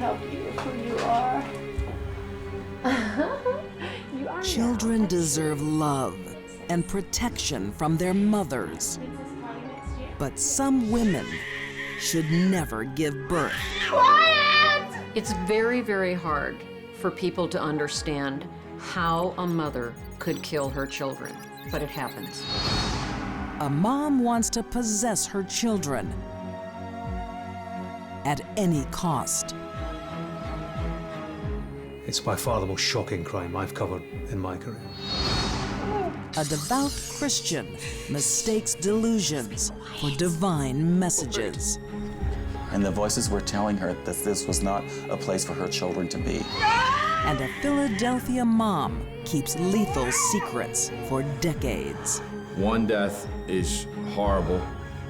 how beautiful you are. You are. Children deserve love and protection from their mothers. But some women should never give birth. Quiet! It's very, very hard for people to understand how a mother could kill her children, but it happens. A mom wants to possess her children at any cost. It's by far the most shocking crime I've covered in my career. A devout Christian mistakes delusions for divine messages. And the voices were telling her that this was not a place for her children to be. And a Philadelphia mom keeps lethal secrets for decades. One death is horrible,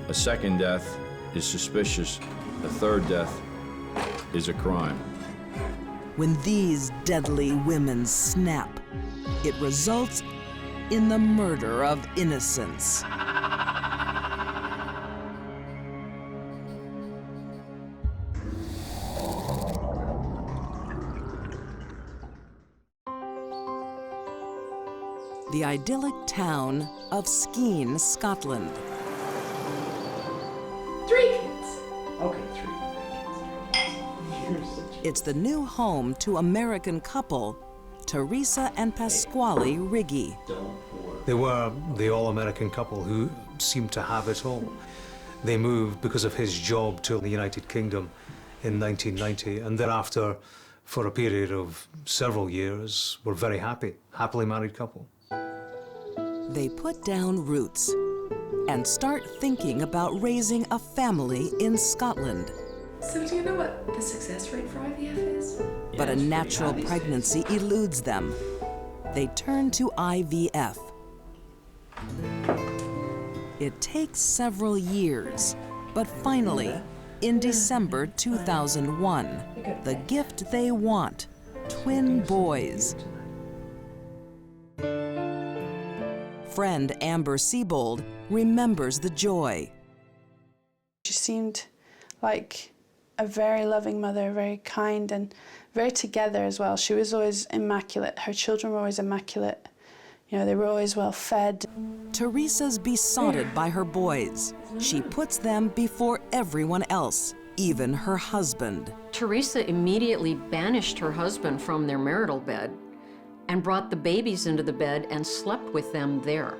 a second death is suspicious, a third death is a crime. When these deadly women snap, it results in the murder of innocents. The idyllic town of Skene, Scotland. 3 kids. Okay, 3 kids. It's the new home to American couple Teresa and Pasquale Riggy. They were the all-American couple who seemed to have it all. They moved because of his job to the United Kingdom in 1990, and thereafter, for a period of several years, were very happily married couple. They put down roots and start thinking about raising a family in Scotland. So do you know what the success rate for IVF is? But a natural pregnancy eludes them. They turn to IVF. It takes several years, but finally, in December 2001, the gift they want, twin boys. Friend Amber Siebold remembers the joy. She seemed like a very loving mother, very kind and very together as well. She was always immaculate. Her children were always immaculate. You know, they were always well fed. Teresa's besotted by her boys. She puts them before everyone else, even her husband. Teresa immediately banished her husband from their marital bed and brought the babies into the bed and slept with them there.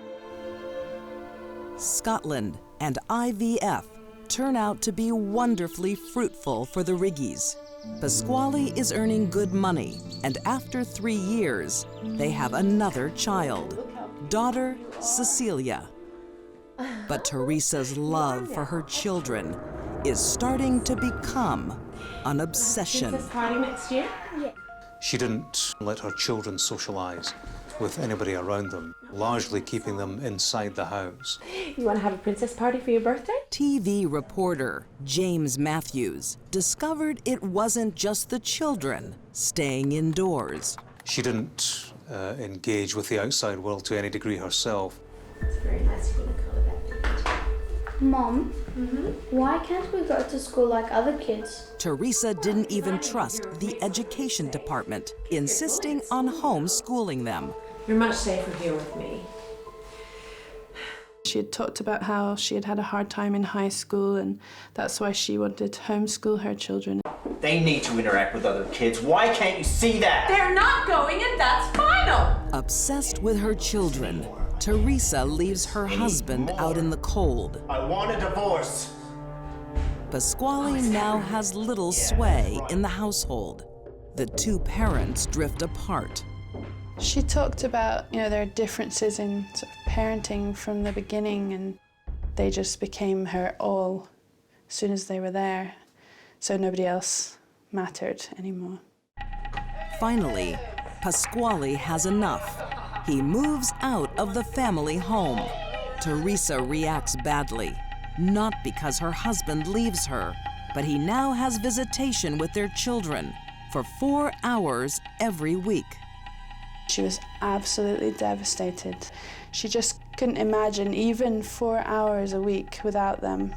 Scotland and IVF turn out to be wonderfully fruitful for the Riggys. Pasquale is earning good money, and after 3 years, they have another child, daughter Cecilia. But Teresa's love for her children is starting to become an obsession. Princess party next year? Yeah. She didn't let her children socialize with anybody around them, largely keeping them inside the house. You want to have a princess party for your birthday? TV reporter James Matthews discovered it wasn't just the children staying indoors. She didn't engage with the outside world to any degree herself. It's very nice you're going to color that. Mom, why can't we go to school like other kids? Teresa didn't even trust the education department, insisting on homeschooling them. You're much safer here with me. She had talked about how she had had a hard time in high school, and that's why she wanted to homeschool her children. They need to interact with other kids. Why can't you see that? They're not going, and that's final! Obsessed with her children, Teresa leaves her husband out in the cold. I want a divorce. Pasquale now has little sway in the household. The two parents drift apart. She talked about, you know, their differences in sort of parenting from the beginning, and they just became her all as soon as they were there. So nobody else mattered anymore. Finally, Pasquale has enough. He moves out of the family home. Teresa reacts badly, not because her husband leaves her, but he now has visitation with their children for 4 hours every week. She was absolutely devastated. She just couldn't imagine even 4 hours a week without them.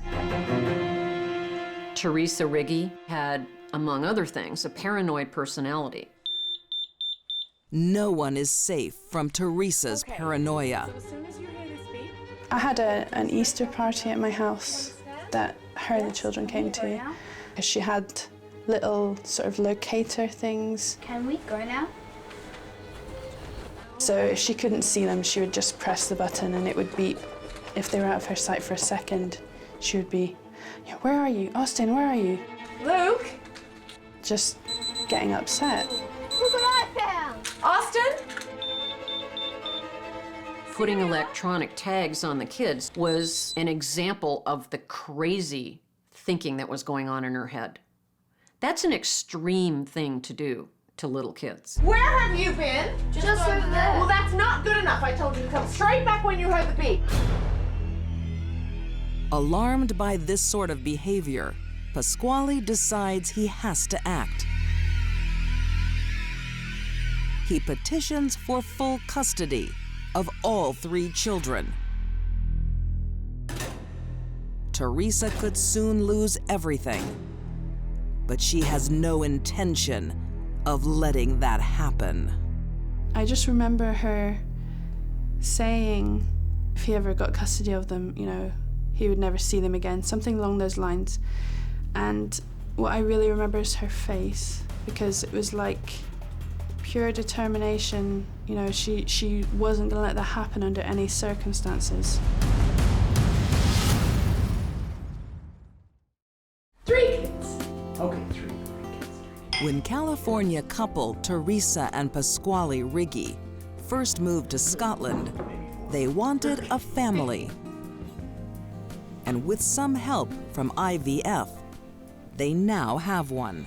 Teresa Riggy had among other things, a paranoid personality. No one is safe from Teresa's paranoia. I had an Easter party at my house that her and the children came to. She had little sort of locator things. Can we go now? So if she couldn't see them, she would just press the button and it would beep. If they were out of her sight for a second, she would be, "Where are you? Austin, where are you?" Luke? Just getting upset. Look what I found! Austin? Putting electronic tags on the kids was an example of the crazy thinking that was going on in her head. That's an extreme thing to do to little kids. Where have you been? Just over there. Well, that's not good enough. I told you to come straight back when you heard the beep. Alarmed by this sort of behavior, Pasquale decides he has to act. He petitions for full custody of all 3 children. Teresa could soon lose everything, but she has no intention of letting that happen. I just remember her saying if he ever got custody of them, you know, he would never see them again, something along those lines. And what I really remember is her face, because it was like pure determination. You know, she wasn't gonna let that happen under any circumstances. 3 kids. Okay, 3 kids. When California couple Teresa and Pasquale Riggy first moved to Scotland, they wanted a family. And with some help from IVF, they now have one.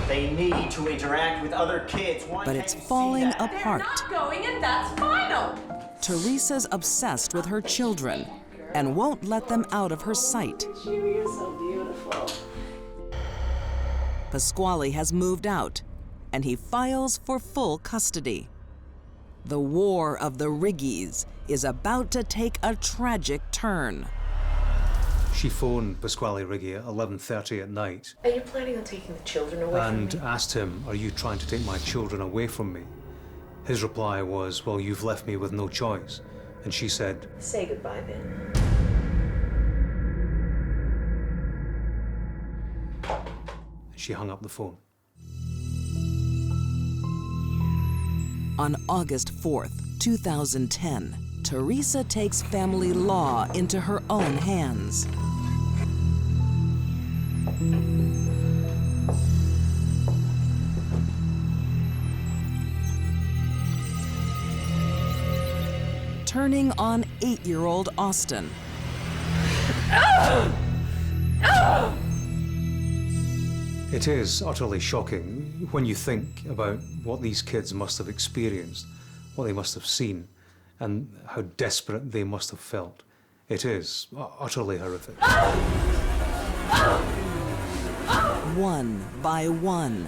They need to interact with other kids. Why But can't it's you see falling that? apart. Not going, and that's final. Teresa's obsessed with her children and won't let them out of her sight. You're so beautiful. Pasquale has moved out, and he files for full custody. The war of the Riggys is about to take a tragic turn. She phoned Pasquale Riggy at 11:30 at night Are you planning on taking the children away and from me? asked him, "Are you trying to take my children away from me?" His reply was, "Well, you've left me with no choice." And she said, Say goodbye then. she hung up the phone. On August 4th, 2010, Teresa takes family law into her own hands. Turning on 8-year-old Austin. It is utterly shocking when you think about what these kids must have experienced, what they must have seen, and how desperate they must have felt. It is utterly horrific. One by one,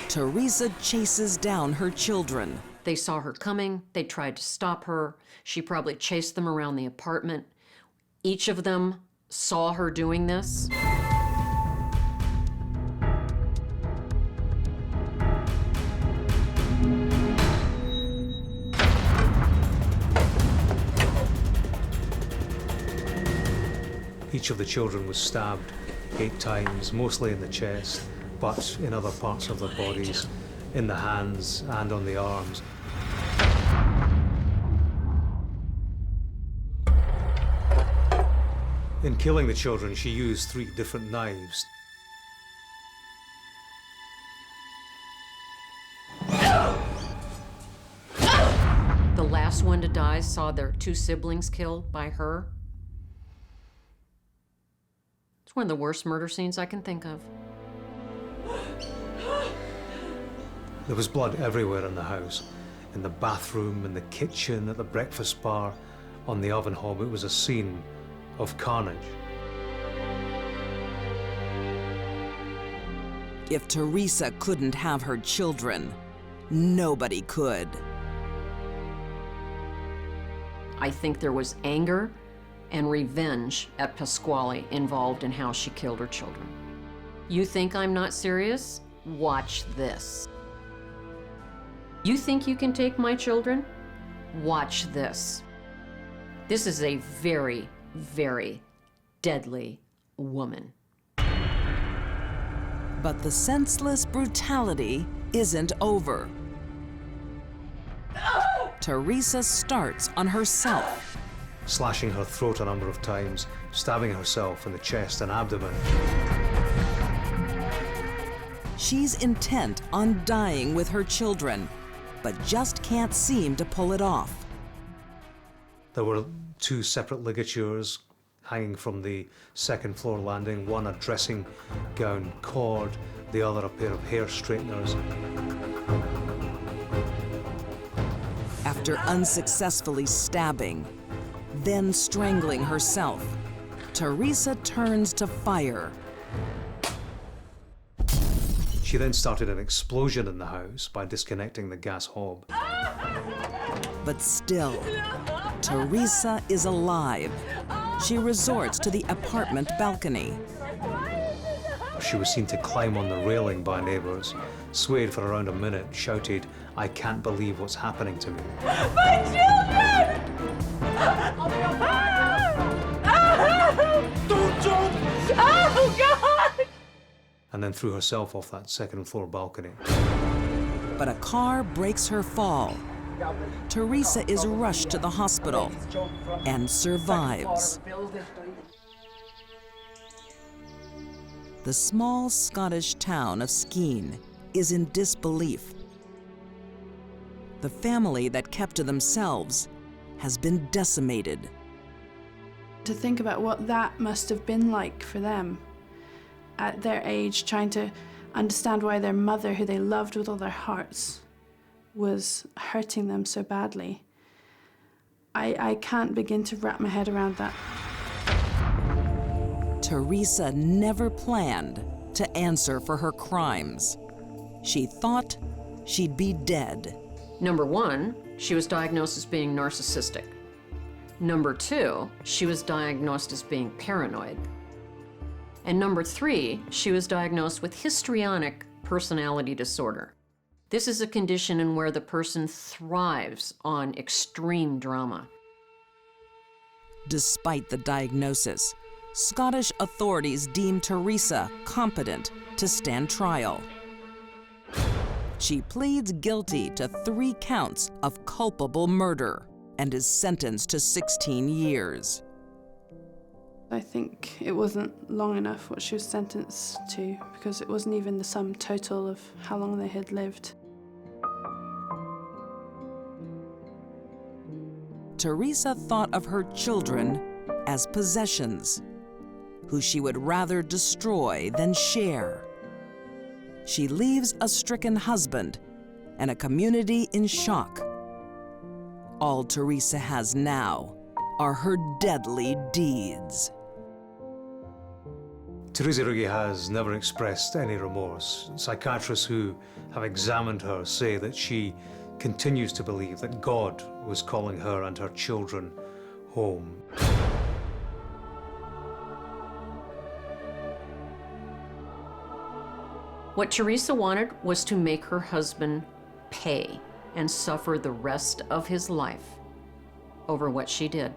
Teresa chases down her children. They saw her coming, they tried to stop her, she probably chased them around the apartment. Each of them saw her doing this. Each of the children was stabbed 8 times, mostly in the chest, but in other parts of their bodies, in the hands and on the arms. In killing the children, she used 3 different knives. The last one to die saw their 2 siblings killed by her. It's one of the worst murder scenes I can think of. There was blood everywhere in the house, in the bathroom, in the kitchen, at the breakfast bar, on the oven hob. It was a scene of carnage. If Teresa couldn't have her children, nobody could. I think there was anger and revenge at Pasquale involved in how she killed her children. You think I'm not serious? Watch this. You think you can take my children? Watch this. This is a very, very deadly woman. But the senseless brutality isn't over. Teresa starts on herself. Slashing her throat a number of times, stabbing herself in the chest and abdomen. She's intent on dying with her children, but just can't seem to pull it off. There were 2 separate ligatures hanging from the second floor landing, one a dressing gown cord, the other a pair of hair straighteners. After unsuccessfully stabbing, then strangling herself, Teresa turns to fire. She then started an explosion in the house by disconnecting the gas hob. But still, Teresa is alive. She resorts to the apartment balcony. She was seen to climb on the railing by neighbours, swayed for around a minute, shouted, "I can't believe what's happening to me." My children! Don't jump! Oh, God! And then threw herself off that second floor balcony. But a car breaks her fall. Teresa is rushed to the hospital and survives. The small Scottish town of Skene is in disbelief. The family that kept to themselves has been decimated. To think about what that must have been like for them at their age, trying to understand why their mother, who they loved with all their hearts, was hurting them so badly. I can't begin to wrap my head around that. Teresa never planned to answer for her crimes. She thought she'd be dead. Number 1, she was diagnosed as being narcissistic. Number 2, she was diagnosed as being paranoid. And number 3, she was diagnosed with histrionic personality disorder. This is a condition in where the person thrives on extreme drama. Despite the diagnosis, Scottish authorities deemed Teresa competent to stand trial. She pleads guilty to 3 counts of culpable murder and is sentenced to 16 years. I think it wasn't long enough what she was sentenced to, because it wasn't even the sum total of how long they had lived. Teresa thought of her children as possessions, who she would rather destroy than share. She leaves a stricken husband and a community in shock. All Teresa has now are her deadly deeds. Teresa Riggy has never expressed any remorse. Psychiatrists who have examined her say that she continues to believe that God was calling her and her children home. What Teresa wanted was to make her husband pay and suffer the rest of his life over what she did.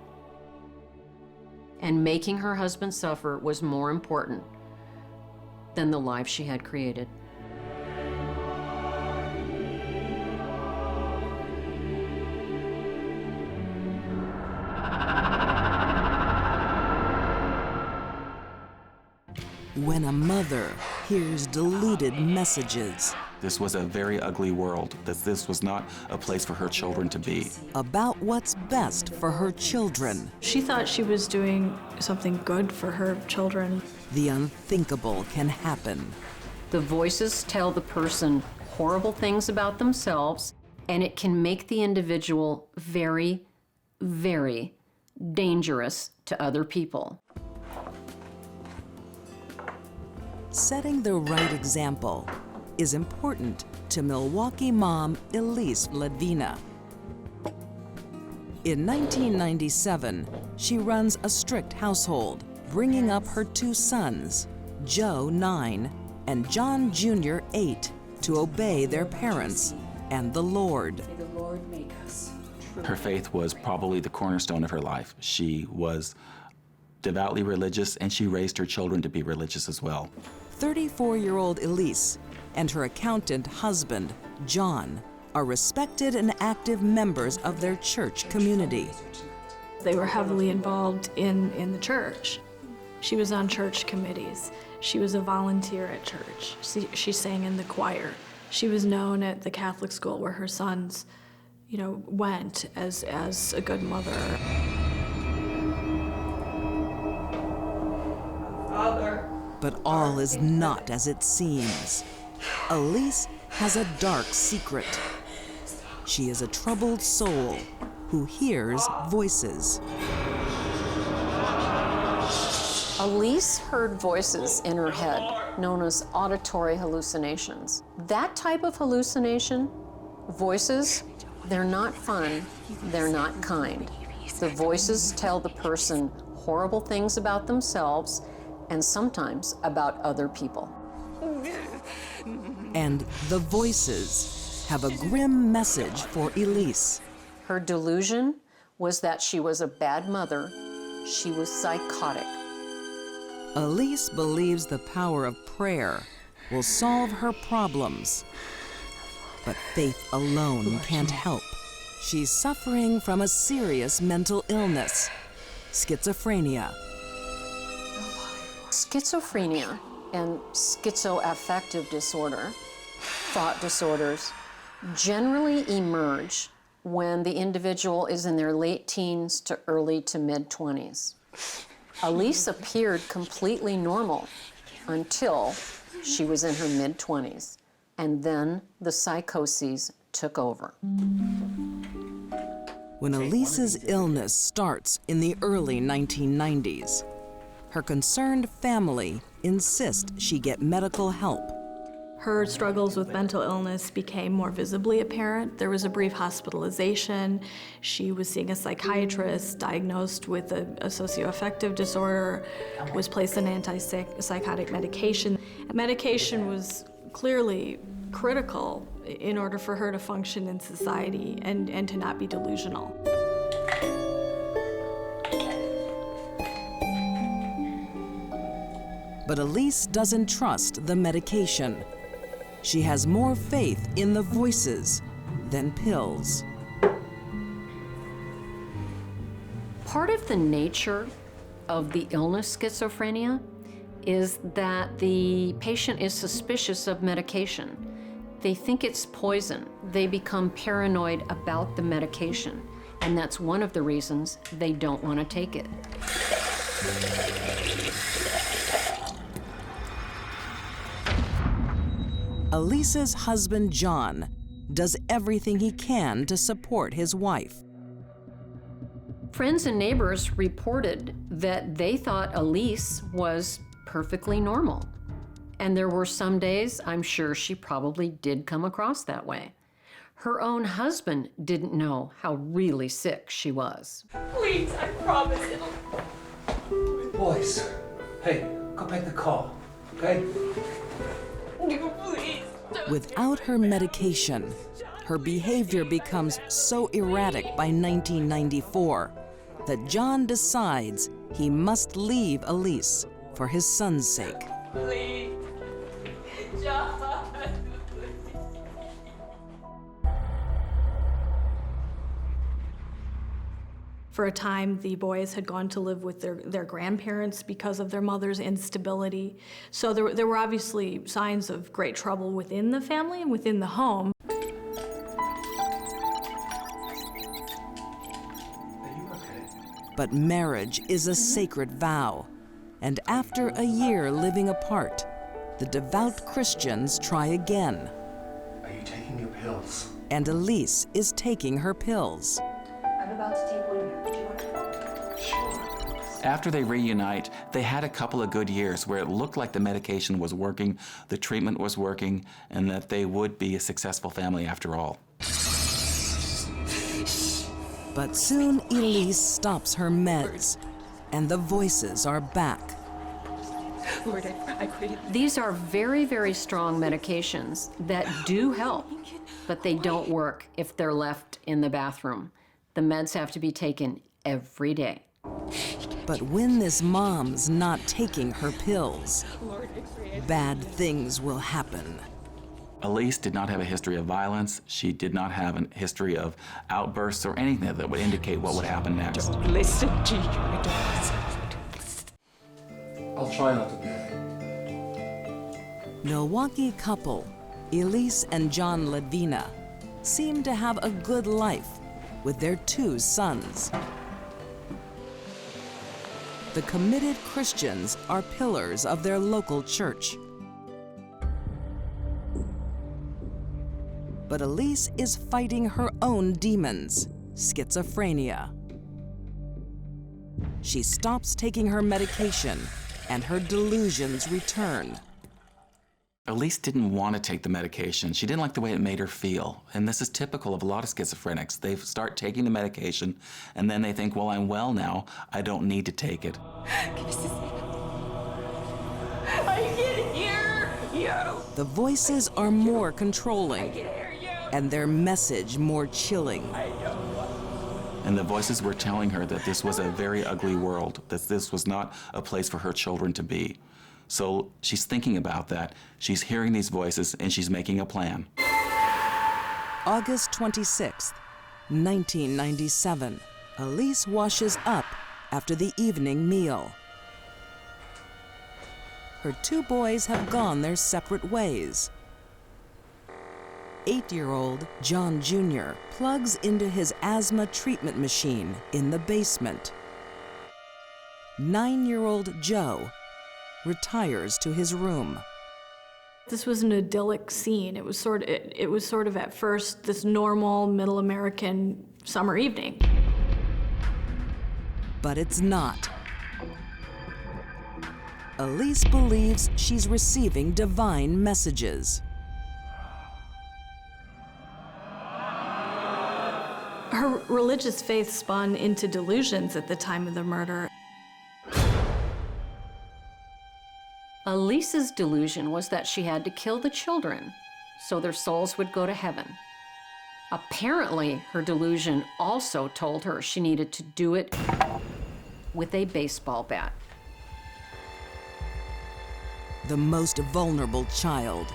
And making her husband suffer was more important than the life she had created. When a mother hears deluded messages This was a very ugly world. This was not a place for her children to be. about what's best for her children, She thought she was doing something good for her children. the unthinkable can happen. The voices tell the person horrible things about themselves, and it can make the individual very, very dangerous to other people. Setting the right example is important to Milwaukee mom Elise. In 1997, she runs a strict household, bringing up her 2 sons. Joe, 9, and John Jr., 8, to obey their parents and the Lord. May the Lord make us true. Her faith was probably the cornerstone of her life. She was devoutly religious, and she raised her children to be religious as well. 34-year-old Elise and her accountant husband, John, are respected and active members of their church community. They were heavily involved in the church. She was on church committees. She was a volunteer at church. She sang in the choir. She was known at the Catholic school where her sons, went as a good mother. Father. But all is not as it seems. Elise has a dark secret. She is a troubled soul who hears voices. Elise heard voices in her head, known as auditory hallucinations. That type of hallucination, voices, they're not fun, they're not kind. The voices tell the person horrible things about themselves and sometimes about other people. And the voices have a grim message for Elise. Her delusion was that she was a bad mother. She was psychotic. Elise believes the power of prayer will solve her problems. But faith alone can't help. She's suffering from a serious mental illness, schizophrenia. Schizophrenia and schizoaffective disorder, thought disorders, generally emerge when the individual is in their late teens to early to mid-20s. Elise appeared completely normal until she was in her mid-20s, and then the psychoses took over. When Elise's illness starts in the early 1990s, her concerned family insist she get medical help. Her struggles with mental illness became more visibly apparent. There was a brief hospitalization. She was seeing a psychiatrist, diagnosed with a socioaffective disorder, was placed on antipsychotic medication. Medication was clearly critical in order for her to function in society and to not be delusional. But Elise doesn't trust the medication. She has more faith in the voices than pills. Part of the nature of the illness schizophrenia is that the patient is suspicious of medication. They think it's poison. They become paranoid about the medication, and that's one of the reasons they don't want to take it. Elise's husband, John, does everything he can to support his wife. Friends and neighbors reported that they thought Elise was perfectly normal. And there were some days I'm sure she probably did come across that way. Her own husband didn't know how really sick she was. Please, I promise it'll... Boys, hey, go back the car, okay? Please. Without her medication, her behavior becomes so erratic by 1994 that John decides he must leave Elise for his son's sake. Please. John. For a time, the boys had gone to live with their grandparents because of their mother's instability. So there were obviously signs of great trouble within the family and within the home. But marriage is a sacred vow. And after a year living apart, the devout Christians try again. Are you taking your pills? And Elise is taking her pills. I'm about to take one here. Do you want to? Sure. After they reunite, they had a couple of good years where it looked like the medication was working, the treatment was working, and that they would be a successful family after all. But soon Elise stops her meds, and the voices are back. Lord, I pray. These are very, very strong medications that do help, but they don't work if they're left in the bathroom. The meds have to be taken every day. But when this mom's not taking her pills, bad things will happen. Elise did not have a history of violence. She did not have a history of outbursts or anything that would indicate what would happen next. Don't listen to you. I don't listen. I'll try not to be. Milwaukee couple, Elise and John Ledvina, seem to have a good life with their 2 sons. The committed Christians are pillars of their local church. But Elise is fighting her own demons, schizophrenia. She stops taking her medication, and her delusions return. Elise didn't want to take the medication. She didn't like the way it made her feel. And this is typical of a lot of schizophrenics. They start taking the medication, and then they think, well, I'm well now. I don't need to take it. I can hear you. The voices are more controlling, and their message more chilling. And the voices were telling her that this was a very ugly world, that this was not a place for her children to be. So she's thinking about that. She's hearing these voices, and she's making a plan. August 26th, 1997. Elise washes up after the evening meal. Her 2 boys have gone their separate ways. 8-year-old John Jr. plugs into his asthma treatment machine in the basement. 9-year-old Joe retires to his room. This was an idyllic scene. It was sort of at first this normal middle American summer evening. But it's not. Elise believes she's receiving divine messages. Her religious faith spun into delusions at the time of the murder. Elise's delusion was that she had to kill the children so their souls would go to heaven. Apparently, her delusion also told her she needed to do it with a baseball bat. The most vulnerable child,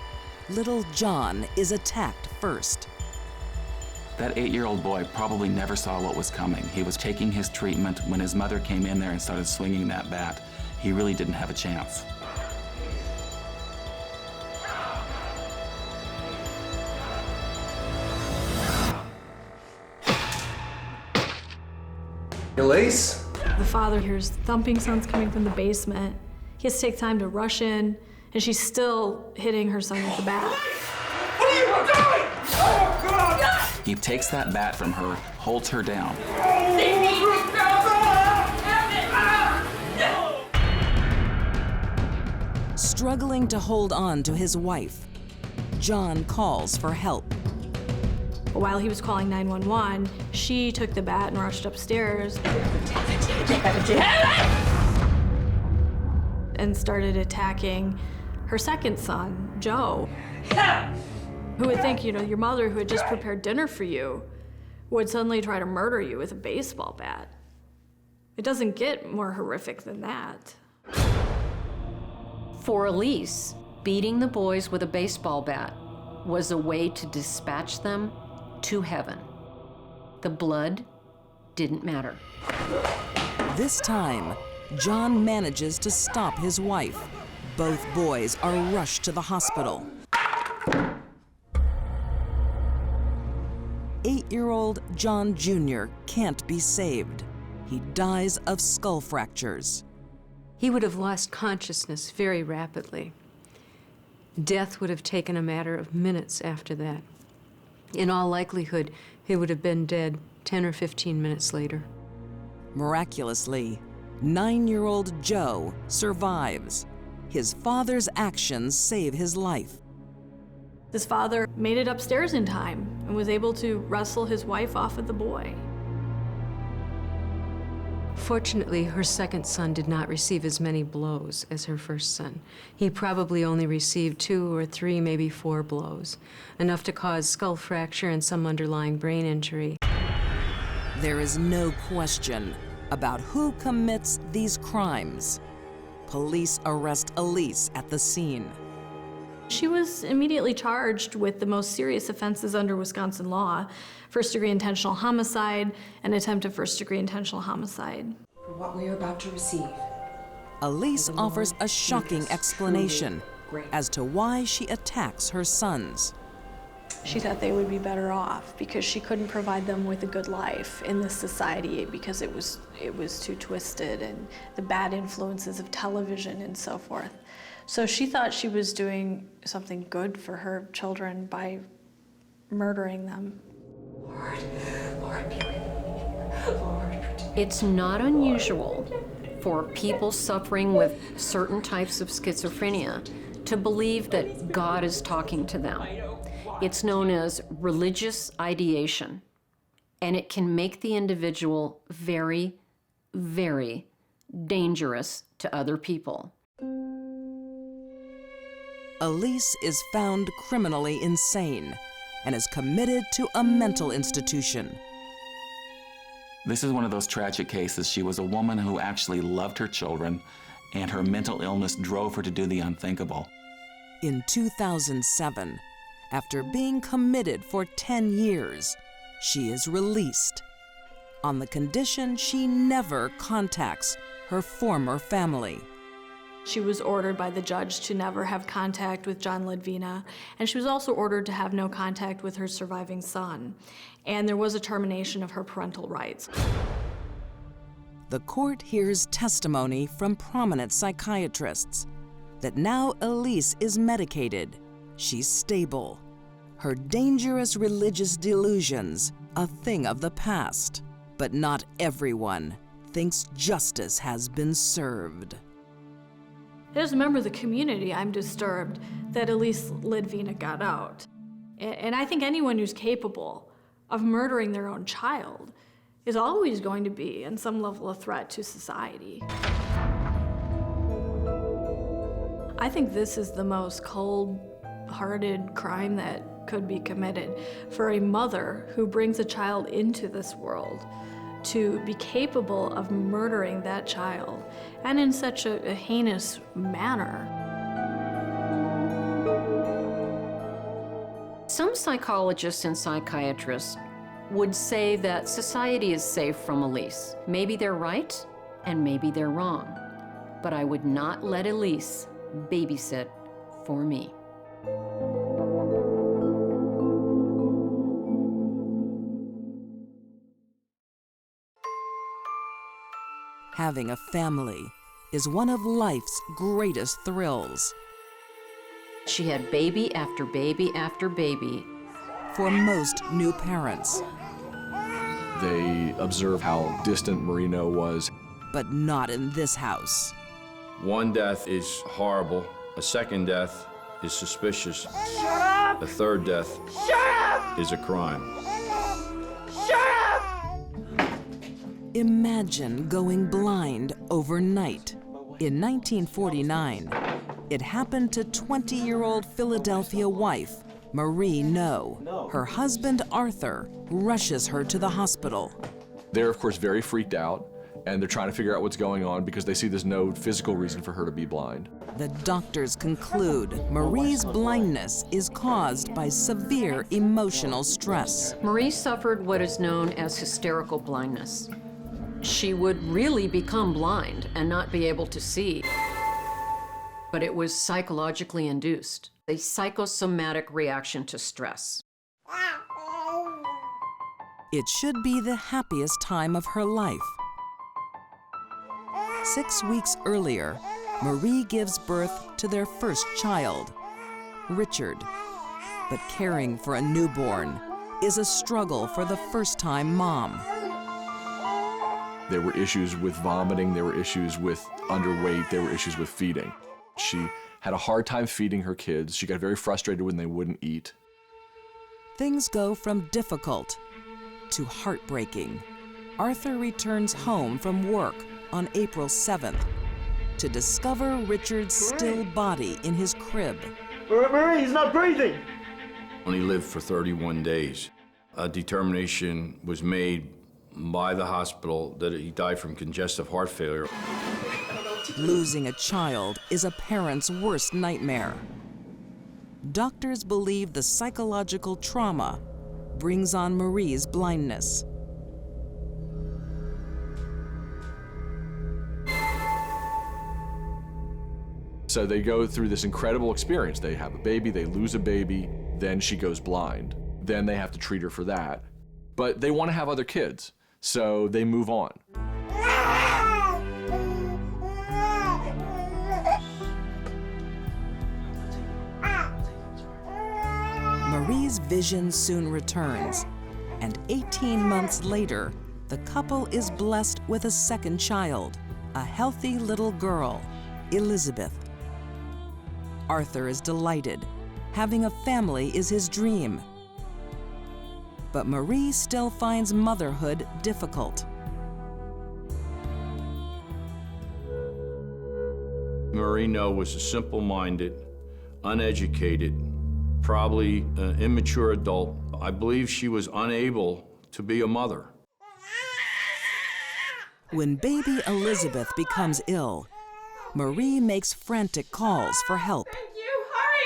little John, is attacked first. That 8-year-old boy probably never saw what was coming. He was taking his treatment when his mother came in there and started swinging that bat. He really didn't have a chance. Elise? The father hears thumping sounds coming from the basement. He has to take time to rush in, and she's still hitting her son with the bat. What are you doing? Oh, God! He takes that bat from her, holds her down. Struggling to hold on to his wife, John calls for help. While he was calling 911, she took the bat and rushed upstairs and started attacking her second son, Joe. Who would think, your mother who had just prepared dinner for you would suddenly try to murder you with a baseball bat. It doesn't get more horrific than that. For Elise, beating the boys with a baseball bat was a way to dispatch them to heaven. The blood didn't matter. This time, John manages to stop his wife. Both boys are rushed to the hospital. 8-year-old John Jr. can't be saved. He dies of skull fractures. He would have lost consciousness very rapidly. Death would have taken a matter of minutes after that. In all likelihood, he would have been dead 10 or 15 minutes later. Miraculously, 9-year-old Joe survives. His father's actions save his life. His father made it upstairs in time and was able to wrestle his wife off of the boy. Fortunately, her second son did not receive as many blows as her first son. He probably only received 2 or 3, maybe 4 blows, enough to cause skull fracture and some underlying brain injury. There is no question about who commits these crimes. Police arrest Elise at the scene. She was immediately charged with the most serious offenses under Wisconsin law: first-degree intentional homicide and attempted first-degree intentional homicide. For what we are about to receive, Elise offers a shocking explanation as to why she attacks her sons. She thought they would be better off because she couldn't provide them with a good life in this society because it was too twisted, and the bad influences of television and so forth. So she thought she was doing something good for her children by murdering them. Lord, be with me. Lord. It's not unusual for people suffering with certain types of schizophrenia to believe that God is talking to them. It's known as religious ideation, and it can make the individual very, very dangerous to other people. Elise is found criminally insane and is committed to a mental institution. This is one of those tragic cases. She was a woman who actually loved her children, and her mental illness drove her to do the unthinkable. In 2007, after being committed for 10 years, she is released on the condition she never contacts her former family. She was ordered by the judge to never have contact with John Ledvina, and she was also ordered to have no contact with her surviving son. And there was a termination of her parental rights. The court hears testimony from prominent psychiatrists that now Elise is medicated, she's stable. Her dangerous religious delusions, a thing of the past. But not everyone thinks justice has been served. As a member of the community, I'm disturbed that Elise Ledvina got out. And I think anyone who's capable of murdering their own child is always going to be, in some level, a threat to society. I think this is the most cold-hearted crime that could be committed for a mother who brings a child into this world to be capable of murdering that child, and in such a heinous manner. Some psychologists and psychiatrists would say that society is safe from Elise. Maybe they're right, and maybe they're wrong. But I would not let Elise babysit for me. Having a family is one of life's greatest thrills. She had baby after baby after baby. For most new parents. They observe how distant Marino was. But not in this house. One death is horrible. A second death is suspicious. Shut up! A third death is a crime. Shut up! Imagine going blind overnight. In 1949, it happened to 20-year-old Philadelphia wife, Marie No. Her husband, Arthur, rushes her to the hospital. They're, of course, very freaked out, and they're trying to figure out what's going on because they see there's no physical reason for her to be blind. The doctors conclude Marie's blindness is caused by severe emotional stress. Marie suffered what is known as hysterical blindness. She would really become blind and not be able to see. But it was psychologically induced, a psychosomatic reaction to stress. It should be the happiest time of her life. 6 weeks earlier, Marie gives birth to their first child, Richard. But caring for a newborn is a struggle for the first-time mom. There were issues with vomiting, there were issues with underweight, there were issues with feeding. She had a hard time feeding her kids. She got very frustrated when they wouldn't eat. Things go from difficult to heartbreaking. Arthur returns home from work on April 7th to discover Richard's still body in his crib. Marie, he's not breathing. He lived for 31 days. A determination was made by the hospital that he died from congestive heart failure. Losing a child is a parent's worst nightmare. Doctors believe the psychological trauma brings on Marie's blindness. So they go through this incredible experience. They have a baby, they lose a baby, then she goes blind. Then they have to treat her for that. But they want to have other kids, so they move on. Marie's vision soon returns, and 18 months later, the couple is blessed with a second child, a healthy little girl, Elizabeth. Arthur is delighted. Having a family is his dream. But Marie still finds motherhood difficult. Marino was a simple-minded, uneducated, probably an immature adult. I believe she was unable to be a mother. When baby Elizabeth becomes ill, Marie makes frantic calls for help. Thank you. Hurry,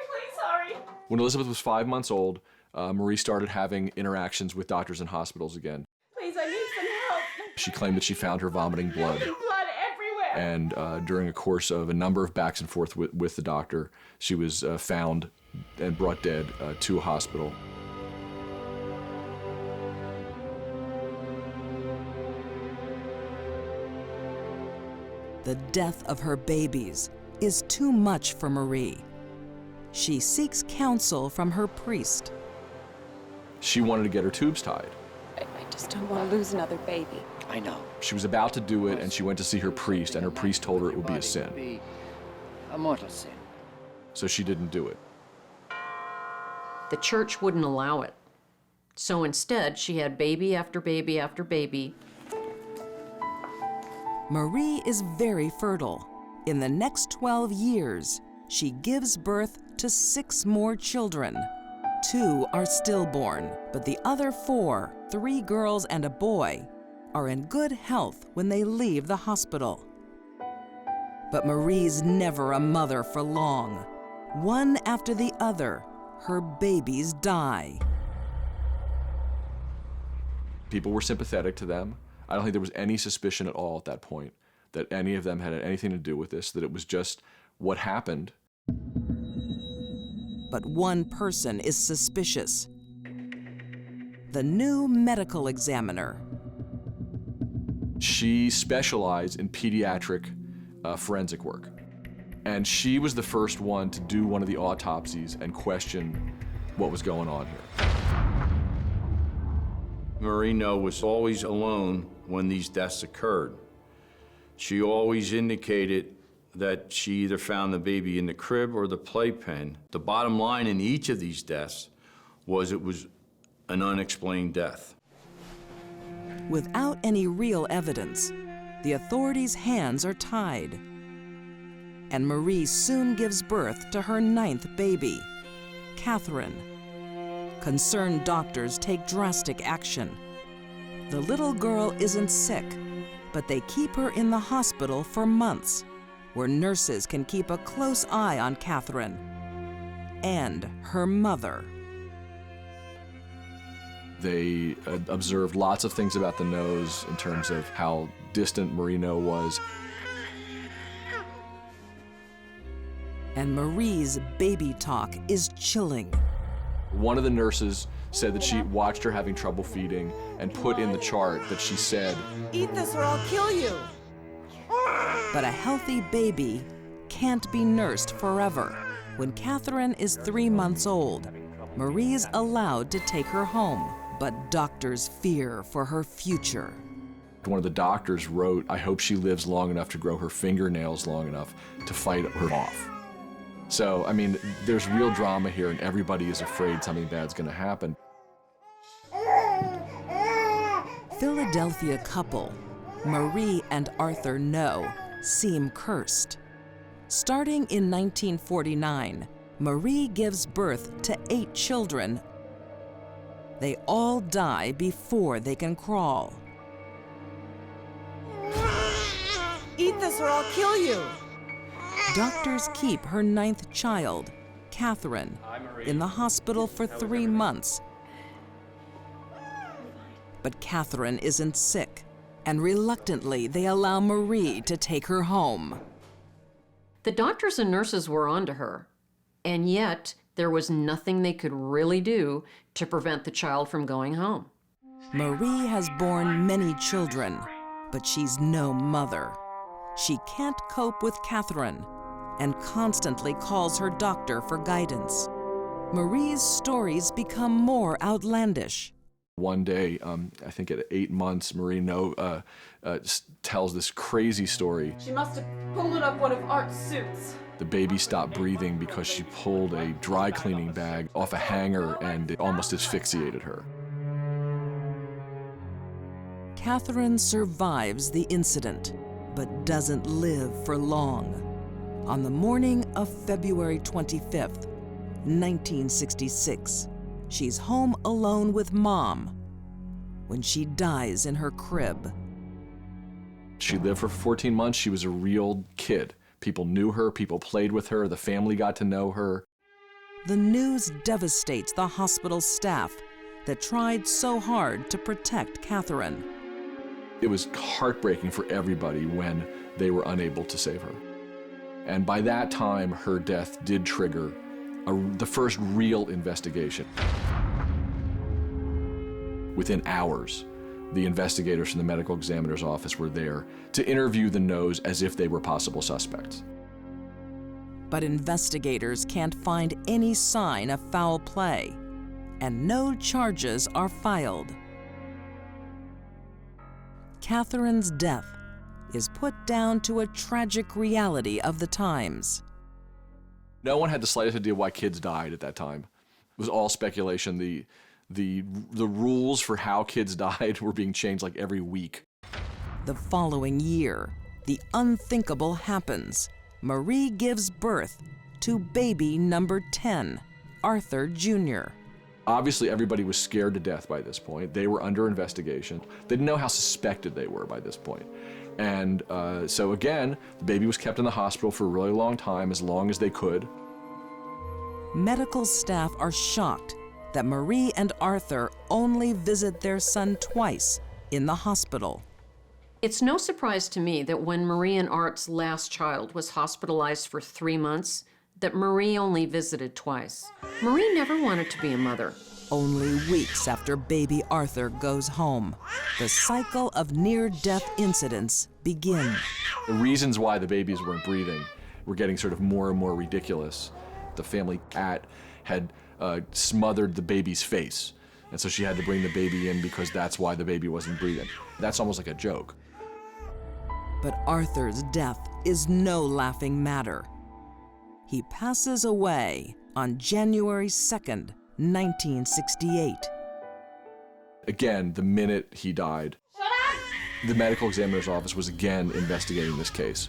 please hurry. When Elizabeth was 5 months old, Marie started having interactions with doctors and hospitals again. Please, I need some help. She claimed that she found her vomiting blood. Blood everywhere. And during a course of a number of backs and forth with the doctor, she was found and brought dead to a hospital. The death of her babies is too much for Marie. She seeks counsel from her priest. She wanted to get her tubes tied. I just don't want to lose another baby. I know. She was about to do it, and she went to see her priest, and her priest told her it would be a sin. A mortal sin. So she didn't do it. The church wouldn't allow it. So instead, she had baby after baby after baby. Marie is very fertile. In the next 12 years, she gives birth to 6 more children. 2 are stillborn, but the other 4, 3 girls and a boy, are in good health when they leave the hospital. But Marie's never a mother for long. One after the other, her babies die. People were sympathetic to them. I don't think there was any suspicion at all at that point that any of them had anything to do with this, that it was just what happened. But one person is suspicious. The new medical examiner. She specialized in pediatric forensic work. And she was the first one to do one of the autopsies and question what was going on here. Marino was always alone when these deaths occurred. She always indicated that she either found the baby in the crib or the playpen. The bottom line in each of these deaths was it was an unexplained death. Without any real evidence, the authorities' hands are tied. And Marie soon gives birth to her 9th baby, Catherine. Concerned doctors take drastic action. The little girl isn't sick, but they keep her in the hospital for months, where nurses can keep a close eye on Catherine and her mother. They observed lots of things about the nose in terms of how distant Marino was. And Marie's baby talk is chilling. One of the nurses said that she watched her having trouble feeding and put in the chart that she said, "Eat this or I'll kill you." But a healthy baby can't be nursed forever. When Catherine is 3 months old, Marie's allowed to take her home, but doctors fear for her future. One of the doctors wrote, "I hope she lives long enough to grow her fingernails long enough to fight her off." So, I mean, there's real drama here, and everybody is afraid something bad's going to happen. Philadelphia couple, Marie and Arthur No, seem cursed. Starting in 1949, Marie gives birth to 8 children. They all die before they can crawl. Eat this or I'll kill you. Doctors keep her 9th child, Catherine, in the hospital for 3 months. But Catherine isn't sick, and reluctantly they allow Marie to take her home. The doctors and nurses were onto her, and yet there was nothing they could really do to prevent the child from going home. Marie has borne many children, but she's no mother. She can't cope with Catherine and constantly calls her doctor for guidance. Marie's stories become more outlandish. One day, I think at 8 months, Marie tells this crazy story. She must have pulled up one of Art's suits. The baby stopped breathing because she pulled a dry cleaning bag off a hanger and it almost asphyxiated her. Catherine survives the incident, but doesn't live for long. On the morning of February 25th, 1966, she's home alone with Mom when she dies in her crib. She lived for 14 months. She was a real kid. People knew her, people played with her, the family got to know her. The news devastates the hospital staff that tried so hard to protect Catherine. It was heartbreaking for everybody when they were unable to save her. And by that time, her death did trigger the first real investigation. Within hours, the investigators from the medical examiner's office were there to interview the Noes as if they were possible suspects. But investigators can't find any sign of foul play, and no charges are filed. Catherine's death is put down to a tragic reality of the times. No one had the slightest idea why kids died at that time. It was all speculation. The rules for how kids died were being changed like every week. The following year, the unthinkable happens. Marie gives birth to baby number 10, Arthur Jr. Obviously, everybody was scared to death by this point. They were under investigation. They didn't know how suspected they were by this point. And so again, the baby was kept in the hospital for a really long time, as long as they could. Medical staff are shocked that Marie and Arthur only visit their son twice in the hospital. It's no surprise to me that when Marie and Art's last child was hospitalized for 3 months, that Marie only visited twice. Marie never wanted to be a mother. Only weeks after baby Arthur goes home, the cycle of near-death incidents begin. The reasons why the babies weren't breathing were getting sort of more and more ridiculous. The family cat had smothered the baby's face, and so she had to bring the baby in because that's why the baby wasn't breathing. That's almost like a joke. But Arthur's death is no laughing matter. He passes away on January 2nd, 1968. Again, the minute he died, the medical examiner's office was again investigating this case.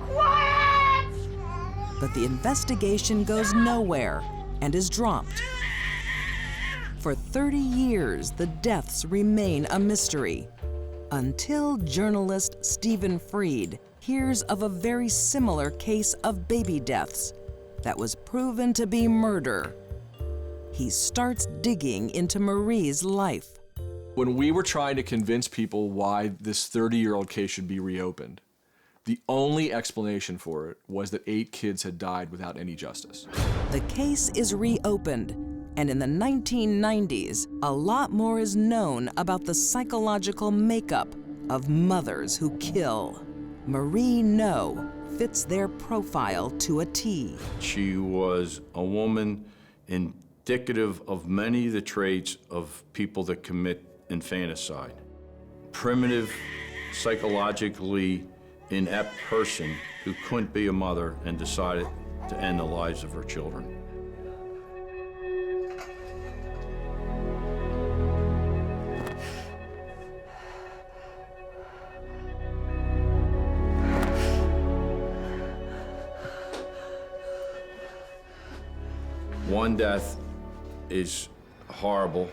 Quiet! But the investigation goes nowhere and is dropped. For 30 years, the deaths remain a mystery, until journalist Stephen Fried hears of a very similar case of baby deaths that was proven to be murder. He starts digging into Marie's life. When we were trying to convince people why this 30-year-old case should be reopened, the only explanation for it was that 8 kids had died without any justice. The case is reopened, and in the 1990s, a lot more is known about the psychological makeup of mothers who kill. Marie No fits their profile to a T. She was a woman indicative of many of the traits of people that commit infanticide. Primitive, psychologically inept person who couldn't be a mother and decided to end the lives of her children. One death is horrible.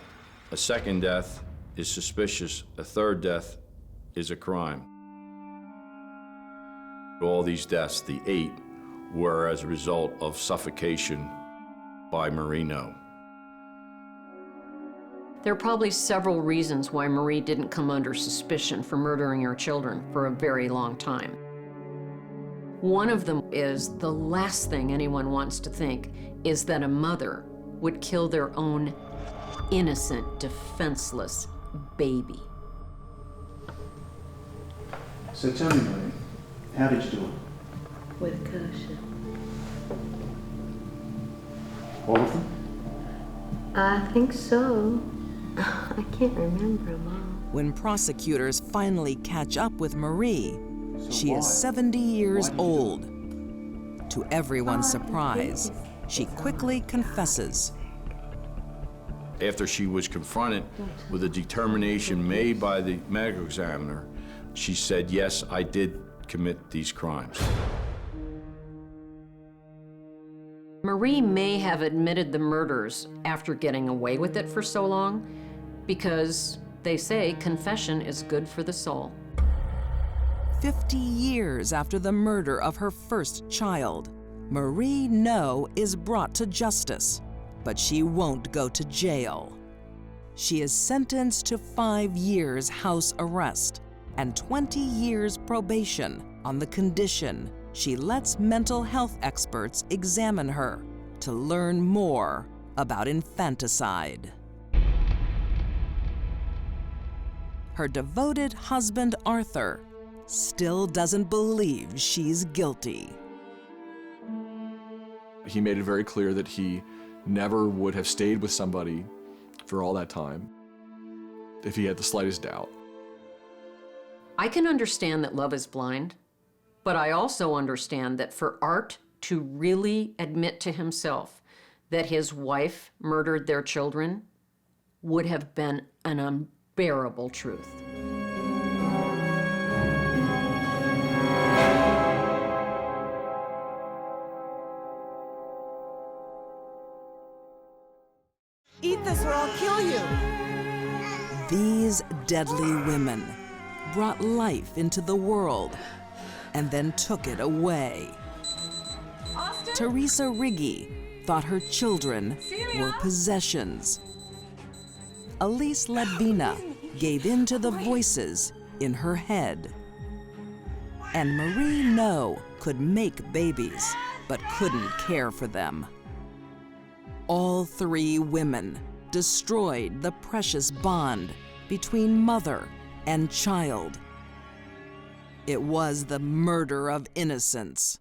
A second death is suspicious. A third death is a crime. All these deaths, the 8, were as a result of suffocation by Marino. There are probably several reasons why Marie didn't come under suspicion for murdering her children for a very long time. One of them is the last thing anyone wants to think is that a mother would kill their own innocent, defenseless baby. So tell me, Marie, how did you do it? With caution. All of them? I think so. I can't remember them all. When prosecutors finally catch up with Marie, she is 70 years old. To everyone's surprise, she quickly confesses. After she was confronted with a determination made by the medical examiner, she said, yes, I did commit these crimes. Marie may have admitted the murders after getting away with it for so long, because they say confession is good for the soul. 50 years after the murder of her first child, Marie No is brought to justice, but she won't go to jail. She is sentenced to 5 years house arrest and 20 years probation on the condition she lets mental health experts examine her to learn more about infanticide. Her devoted husband, Arthur, still doesn't believe she's guilty. He made it very clear that he never would have stayed with somebody for all that time if he had the slightest doubt. I can understand that love is blind, but I also understand that for Art to really admit to himself that his wife murdered their children would have been an unbearable truth. Eat this or I'll kill you. These deadly women brought life into the world and then took it away. Teresa Riggy thought her children were possessions. Elise gave in to the voices in her head. And Marie No could make babies, but couldn't care for them. All 3 women destroyed the precious bond between mother and child. It was the murder of innocence.